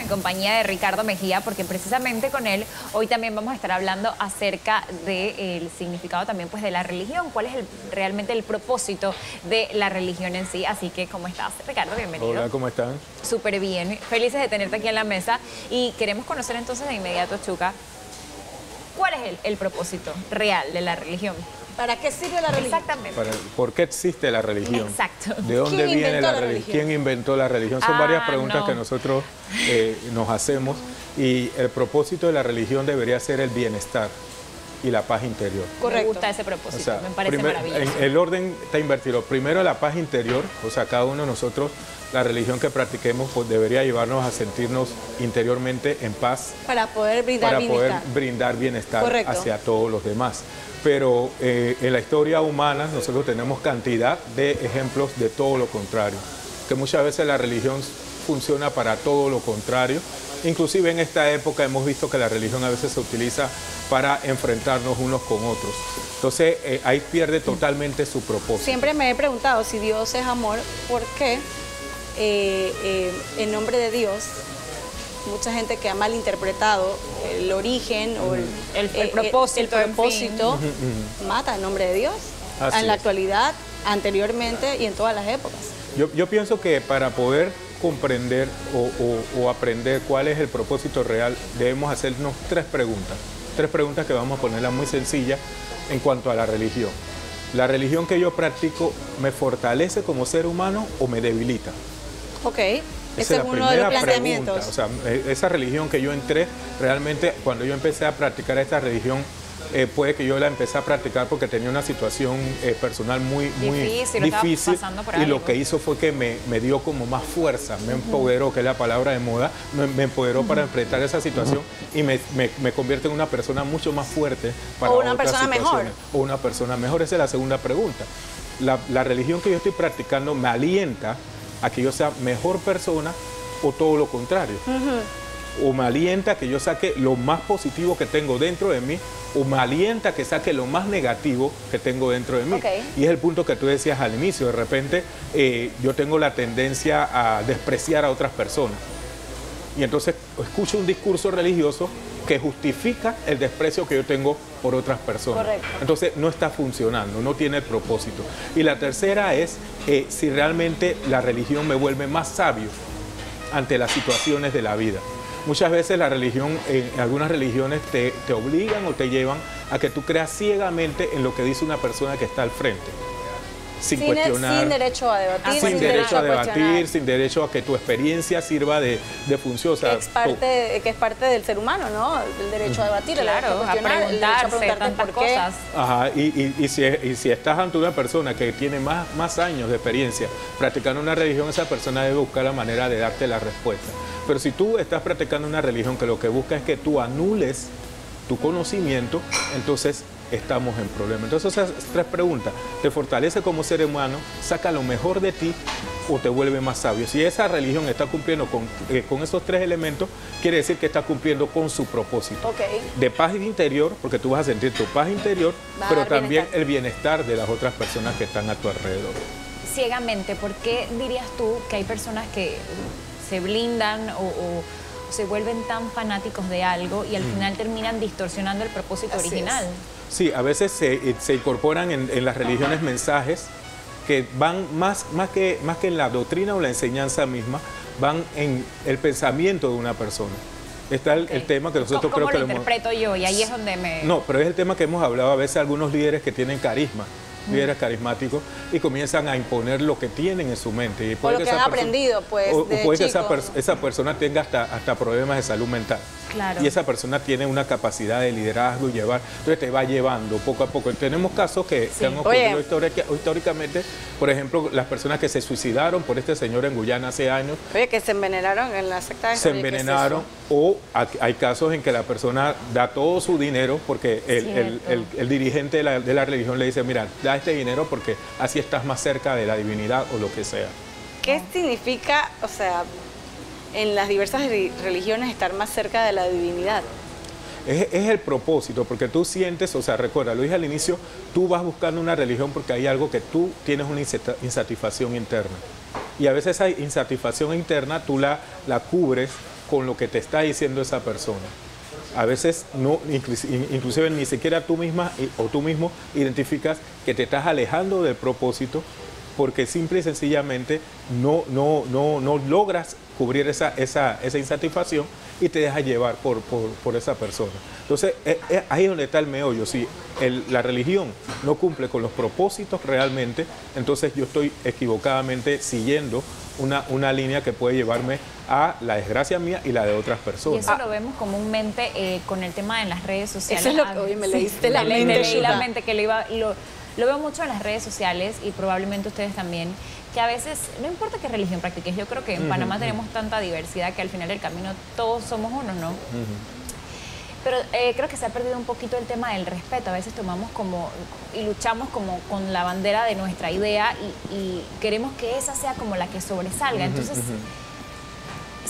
en compañía de Ricardo Mejía, porque precisamente con él hoy también vamos a estar hablando acerca del significado también pues de la religión, cuál es realmente el propósito de la religión en sí. Así que, ¿cómo estás, Ricardo? Bienvenido. Hola, ¿cómo están? Súper bien, felices de tenerte aquí en la mesa y queremos conocer entonces de inmediato, Chuca, ¿cuál es el propósito real de la religión? ¿Para qué sirve la religión? Exactamente. ¿Por qué existe la religión? Exacto. ¿De dónde viene la religión? ¿Quién inventó la religión? Son varias preguntas que nosotros nos hacemos, y el propósito de la religión debería ser el bienestar y la paz interior. Correcto. Me gusta ese propósito, o sea, me parece maravilloso. El orden está invertido. Primero la paz interior, o sea, cada uno de nosotros, la religión que pratiquemos pues, debería llevarnos a sentirnos interiormente en paz. Para poder brindar bienestar Correcto. Hacia todos los demás. Pero en la historia humana nosotros tenemos cantidad de ejemplos de todo lo contrario, que muchas veces la religión funciona para todo lo contrario. Inclusive en esta época hemos visto que la religión a veces se utiliza para enfrentarnos unos con otros. Entonces ahí pierde totalmente su propósito. Siempre me he preguntado, si Dios es amor, ¿por qué en nombre de Dios mucha gente que ha malinterpretado el origen o el propósito mata en nombre de Dios? Así en la es. Actualidad, anteriormente y en todas las épocas. Yo pienso que para poder comprender o aprender cuál es el propósito real, debemos hacernos tres preguntas que vamos a ponerlas muy sencillas en cuanto a la religión. ¿La religión que yo practico me fortalece como ser humano o me debilita? Ok. Esa Ese es uno de los planteamientos. O sea, esa religión que yo entré, realmente cuando yo empecé a practicar esta religión, puede que yo la empecé a practicar porque tenía una situación personal muy difícil, y lo que hizo fue que me dio como más fuerza, me empoderó, que es la palabra de moda, me empoderó para enfrentar esa situación y me convierte en una persona mucho más fuerte para o una otras persona situaciones. mejor. O una persona mejor. Esa es la segunda pregunta. La religión que yo estoy practicando me alienta a que yo sea mejor persona o todo lo contrario. O me alienta a que yo saque lo más positivo que tengo dentro de mí, o me alienta a que saque lo más negativo que tengo dentro de mí. Y es el punto que tú decías al inicio. De repente yo tengo la tendencia a despreciar a otras personas. Y entonces escucho un discurso religioso que justifica el desprecio que yo tengo por otras personas. Correcto. Entonces no está funcionando, no tiene el propósito. Y la tercera es si realmente la religión me vuelve más sabio ante las situaciones de la vida. Muchas veces la religión, en algunas religiones te obligan o te llevan a que tú creas ciegamente en lo que dice una persona que está al frente. Sin cuestionar. Sin derecho a debatir. Sin derecho a debatir, sin derecho a que tu experiencia sirva de función. O sea, que es parte del ser humano, ¿no? El derecho a debatir, claro, a preguntarse tantas cosas. Ajá, y si estás ante una persona que tiene más años de experiencia practicando una religión, esa persona debe buscar la manera de darte la respuesta. Pero si tú estás practicando una religión que lo que busca es que tú anules tu conocimiento, entonces estamos en problema. Entonces esas tres preguntas: ¿te fortalece como ser humano, saca lo mejor de ti o te vuelve más sabio? Si esa religión está cumpliendo con esos tres elementos, quiere decir que está cumpliendo con su propósito. De paz interior, porque tú vas a sentir tu paz interior, pero también el bienestar de las otras personas que están a tu alrededor. Ciegamente, ¿por qué dirías tú que hay personas que se blindan o se vuelven tan fanáticos de algo y al final terminan distorsionando el propósito original? Sí, a veces se incorporan en las religiones mensajes que van más que en la doctrina o la enseñanza misma, van en el pensamiento de una persona. Está el tema que nosotros creo que lo interpreto yo, y ahí es donde me... No, pero es el tema que hemos hablado a veces algunos líderes que tienen carisma, líderes carismáticos, y comienzan a imponer lo que tienen en su mente. Y o lo que han aprendido, pues, o puede que esa persona tenga hasta problemas de salud mental. Claro. Y esa persona tiene una capacidad de liderazgo y llevar, entonces te va llevando poco a poco. Tenemos casos que han ocurrido históricamente, por ejemplo, las personas que se suicidaron por este señor en Guyana hace años. Oye, que se envenenaron en la secta de... Se envenenaron, o hay casos en que la persona da todo su dinero porque el dirigente de la religión le dice: mira, da este dinero porque así estás más cerca de la divinidad o lo que sea. ¿Qué significa, o sea, en las diversas religiones estar más cerca de la divinidad? Es el propósito, porque tú sientes, o sea, recuerda, lo dije al inicio, tú vas buscando una religión porque hay algo que tú tienes una insatisfacción interna. Y a veces esa insatisfacción interna tú la cubres con lo que te está diciendo esa persona. A veces no, inclusive ni siquiera tú misma o tú mismo identificas que te estás alejando del propósito porque simple y sencillamente no logras cubrir esa insatisfacción y te dejas llevar por esa persona. Entonces, ahí es donde está el meollo. Si la religión no cumple con los propósitos realmente, entonces yo estoy equivocadamente siguiendo una línea que puede llevarme a la desgracia mía y la de otras personas. Y eso lo vemos comúnmente con el tema en las redes sociales. Eso es lo que hoy me leíste la mente. Me leí la mente, que lo veo mucho en las redes sociales y probablemente ustedes también, que a veces, no importa qué religión practiques, yo creo que en Panamá tenemos tanta diversidad que al final del camino todos somos uno, ¿no? Pero creo que se ha perdido un poquito el tema del respeto. A veces tomamos y luchamos como con la bandera de nuestra idea y queremos que esa sea como la que sobresalga. Entonces,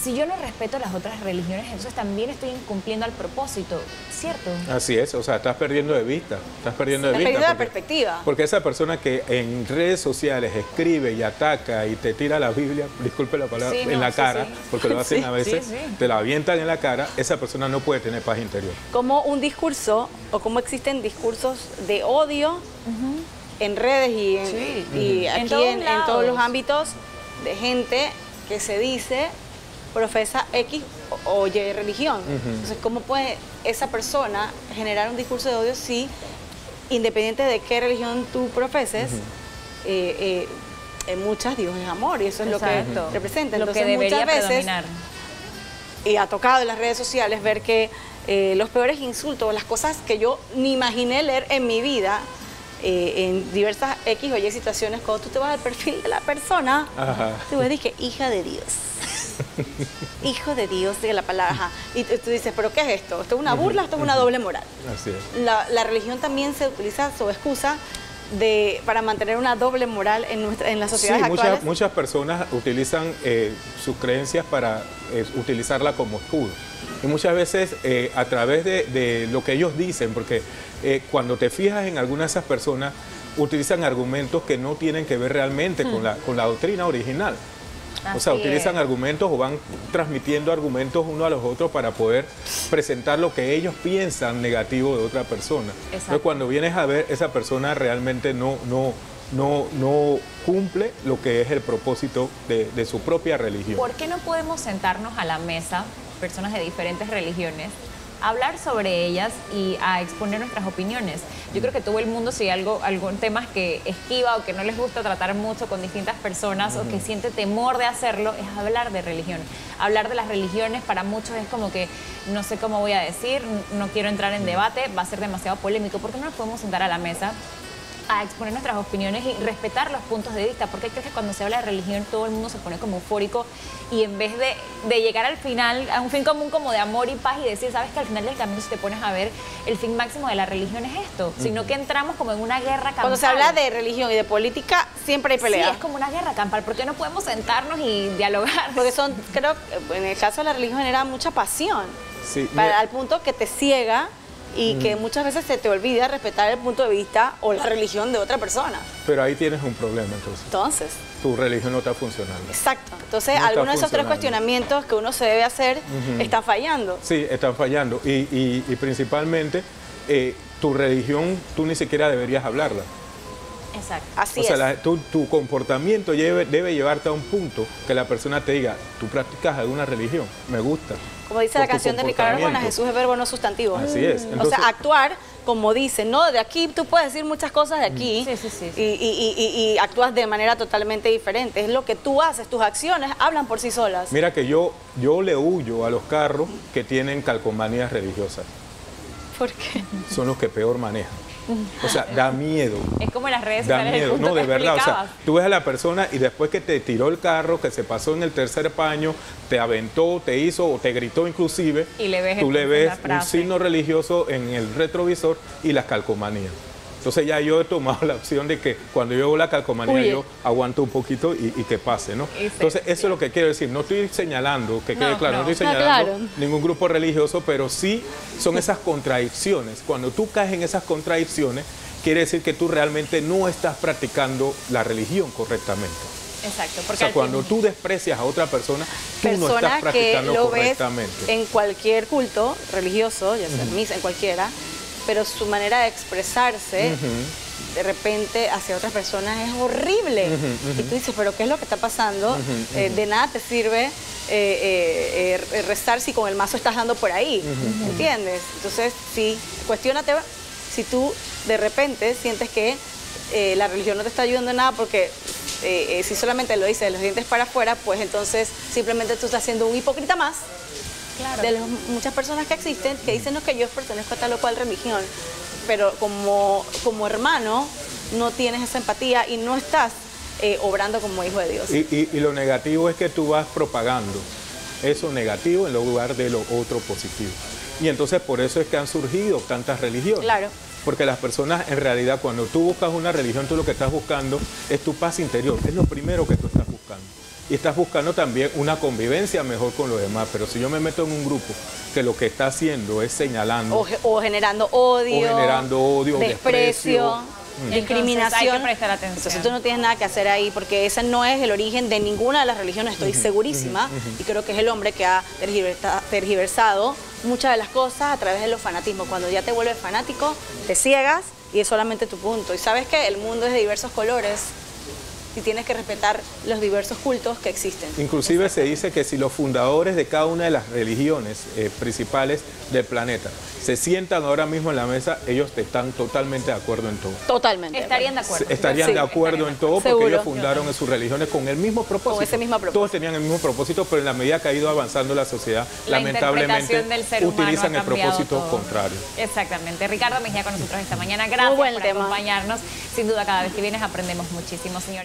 si yo no respeto las otras religiones, entonces también estoy incumpliendo al propósito, ¿cierto? Así es, o sea, estás perdiendo de vista. Estás perdiendo la perspectiva. Porque esa persona que en redes sociales escribe y ataca y te tira la Biblia, disculpe la palabra, en la cara, porque lo hacen a veces, te la avientan en la cara, esa persona no puede tener paz interior. Como un discurso, o como existen discursos de odio en redes y aquí en todos los ámbitos de gente que se dice profesa X o Y religión. Entonces, ¿cómo puede esa persona generar un discurso de odio si, independiente de qué religión tú profeses, en muchas Dios es amor y eso es lo que representa? Lo Entonces, que debería muchas veces, predominar. Y ha tocado en las redes sociales ver que los peores insultos, las cosas que yo ni imaginé leer en mi vida, en diversas X o Y situaciones, cuando tú te vas al perfil de la persona, tú ves que hija de Dios. Hijo de Dios, de la palabra, y tú dices, ¿pero qué es esto? ¿Esto es una burla? ¿Esto es una doble moral? Así es. La religión también se utiliza su excusa para mantener una doble moral en las sociedades actuales. Muchas personas utilizan sus creencias para utilizarla como escudo. Y muchas veces a través de lo que ellos dicen, porque cuando te fijas en algunas de esas personas, utilizan argumentos que no tienen que ver realmente con la doctrina original. O sea, utilizan argumentos o van transmitiendo argumentos uno a los otros para poder presentar lo que ellos piensan negativo de otra persona. Entonces, cuando vienes a ver, esa persona realmente no cumple lo que es el propósito de su propia religión. ¿Por qué no podemos sentarnos a la mesa, personas de diferentes religiones, hablar sobre ellas y a exponer nuestras opiniones? Yo creo que todo el mundo, si hay algún temas que esquiva o que no les gusta tratar mucho con distintas personas o que siente temor de hacerlo, es hablar de religión. Hablar de las religiones para muchos es como que no sé cómo voy a decir, no quiero entrar en debate, va a ser demasiado polémico. ¿Por qué no nos podemos sentar a la mesa a exponer nuestras opiniones y respetar los puntos de vista? Porque creo que cuando se habla de religión todo el mundo se pone como eufórico y en vez de llegar al final, a un fin común como de amor y paz y decir, sabes que al final del camino, si te pones a ver, el fin máximo de la religión es esto, sino que entramos como en una guerra campal. Cuando se habla de religión y de política, siempre hay pelea. Sí, es como una guerra campal. ¿Por qué no podemos sentarnos y dialogar? Porque creo que en el caso de la religión genera mucha pasión, al punto que te ciega y que muchas veces se te olvida respetar el punto de vista o la religión de otra persona. Pero ahí tienes un problema entonces. Tu religión no está funcionando. Exacto. Entonces, algunos de esos tres cuestionamientos que uno se debe hacer están fallando. Sí, están fallando. Y principalmente, tu religión, tú ni siquiera deberías hablarla. Exacto. Así es. O sea, tu comportamiento debe llevarte a un punto que la persona te diga, tú practicas alguna religión, me gusta. Como dice la canción de Ricardo Arjona, Jesús es verbo, no sustantivo. Así es. Entonces, o sea, actuar como dice, no, de aquí tú puedes decir muchas cosas de aquí y actúas de manera totalmente diferente. Es lo que tú haces, tus acciones hablan por sí solas. Mira que yo le huyo a los carros que tienen calcomanías religiosas. ¿Por qué? Son los que peor manejan. O sea, da miedo. Es como en las redes sociales. Da miedo, no, de verdad. O sea, tú ves a la persona y después que te tiró el carro, que se pasó en el tercer paño, te aventó, te hizo o te gritó inclusive, y tú le ves un signo religioso en el retrovisor y las calcomanías. Entonces ya yo he tomado la opción de que cuando yo veo la calcomanía yo aguanto un poquito y que pase, ¿no? Entonces eso es lo que quiero decir. No estoy señalando, que quede claro, no estoy señalando ningún grupo religioso, pero sí son esas contradicciones. Cuando tú caes en esas contradicciones, quiere decir que tú realmente no estás practicando la religión correctamente. Exacto. O sea, cuando tú desprecias a otra persona, tú no estás practicando que lo correctamente. ves en cualquier culto religioso, ya sea misa, en cualquiera, pero su manera de expresarse de repente hacia otras personas es horrible. Y tú dices, pero ¿qué es lo que está pasando? De nada te sirve rezar si con el mazo estás dando por ahí, ¿entiendes? Entonces, sí, cuestiónate si tú de repente sientes que la religión no te está ayudando en nada porque si solamente lo dices de los dientes para afuera, pues entonces simplemente tú estás siendo un hipócrita más. Claro. De las muchas personas que existen que dicen no, que yo pertenezco a tal o cual religión, pero como hermano no tienes esa empatía y no estás obrando como hijo de Dios. Y lo negativo es que tú vas propagando eso negativo en lugar de lo otro positivo. Y entonces por eso es que han surgido tantas religiones. Claro. Porque las personas en realidad cuando tú buscas una religión, tú lo que estás buscando es tu paz interior, es lo primero que tú estás buscando. Y estás buscando también una convivencia mejor con los demás. Pero si yo me meto en un grupo que lo que está haciendo es señalando... O generando odio, desprecio, discriminación. Entonces hay que prestar atención. Entonces tú no tienes nada que hacer ahí porque ese no es el origen de ninguna de las religiones, estoy segurísima. Y creo que es el hombre que ha tergiversado muchas de las cosas a través de los fanatismos. Cuando ya te vuelves fanático, te ciegas y es solamente tu punto. Y sabes que el mundo es de diversos colores y tienes que respetar los diversos cultos que existen. Inclusive se dice que si los fundadores de cada una de las religiones principales del planeta se sientan ahora mismo en la mesa, ellos están totalmente de acuerdo en todo. Totalmente. Estarían de acuerdo. Estarían de acuerdo en todo porque Seguro. ellos fundaron en sus religiones con el mismo propósito. Con ese mismo propósito. Todos tenían el mismo propósito, pero en la medida que ha ido avanzando la sociedad, lamentablemente del ser humano utilizan ha el propósito cambiado todo. contrario. Exactamente. Ricardo Mejía con nosotros esta mañana. Gracias por tema. acompañarnos. Sin duda, cada vez que vienes aprendemos muchísimo, señores.